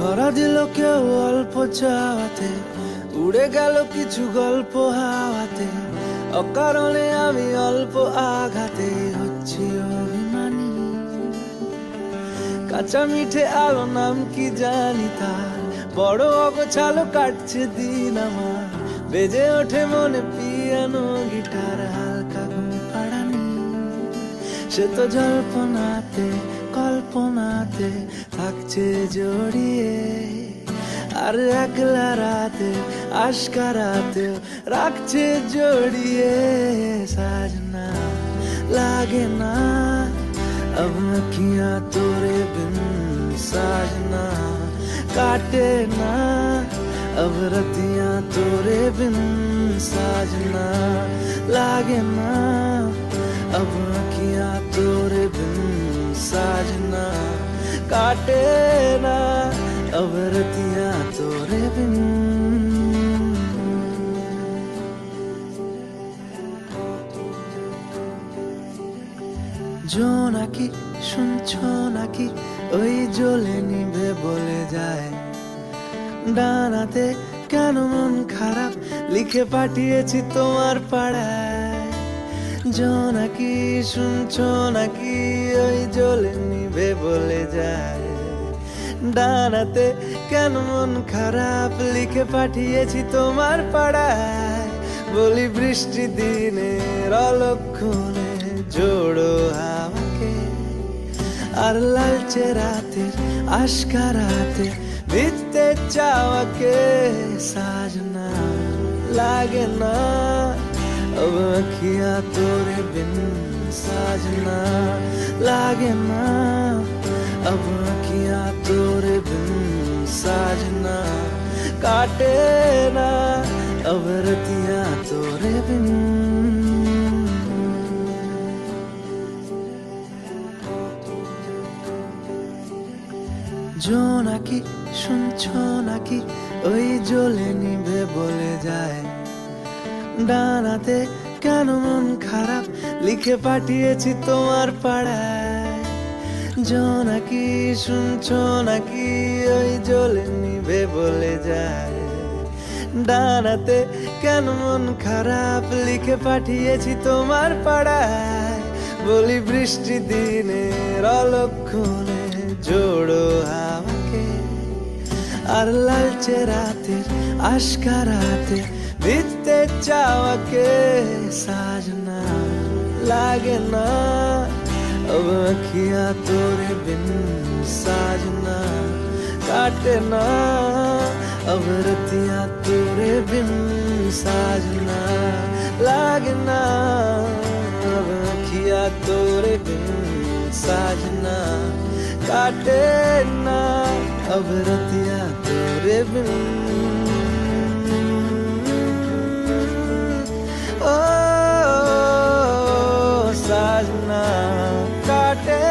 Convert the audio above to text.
ধরা দিল কেউ অল্প চাওয়াতে, উড়ে গেল কিছু গল্প হাওয়াতে। অকারণে আমি অল্প আঘাতে হচ্ছি অভিমানী। কাঁচা মিঠে আলো নাম কি জানি তার, বড় অগোছালো কাটছে দিন আমার। বেজে ওঠে মনে পিয়ানো গিটার, হালকা ঘুম পাড়ানি। সে তো জল্পনাতে কল্পনাতে থাকছে জড়িয়ে, আর একলা রাতে আশকারাতেও রাখছে জড়িয়ে। সাजना लागे ना अब अखियां तोरे बिन, साजना काटे ना अब रतियां तोरे बिन। साजना लागे ना अब अखियां तोरे बिन, साजना काटे ना अब रतियां तोरे बिन। জোনাকি শুনছো নাকি, ওই জ্বলে নিভে বলে যায়। ডানাতে কেন মন খারাপ লিখে পাঠিয়েছি তোমার পাড়ায়। জোনাকি শুনছো নাকি, ওই জ্বলে নিভে বলে যায়। ডানাতে কেন মন খারাপ লিখে পাঠিয়েছি তোমার পাড়ায়। বলি বৃষ্টি দিনের অলক্ষণে জোড়ো হাওয়াকে, আর লালচে রাতের আশকারাতে ভিজতে চাওয়াকে। साजना लागे ना अब अखियां तोरे बिन, साजना लागे ना अब अखियां तोरे बिन। साजना काटे ना अब रतियां तोरे बिन। জোনাকি শুনছো নাকি, ওই জ্বলে নিভে বলে যায়। ডানাতে কেন মন খারাপ লিখে পাঠিয়েছি তোমার পাড়ায়। জোনাকি শুনছো নাকি, ওই জ্বলে নিভে বলে যায়। ডানাতে কেন মন খারাপ লিখে পাঠিয়েছি তোমার পাড়ায়। বলি বৃষ্টি দিনের অলক্ষণে জোড়ো হাওয়াকে, আর লালচে রাতের আশকারাতে ভিজতে চাওয়াকে। साजना लागे ना अब अखियां तोरे बिन, साजना काटे ना अब रतियां तोरे बिन। साजना लागे ना अब अखियां तोरे बिन, साजना काटे ना अब रतियां तोरे बिन। ओ साजना काटे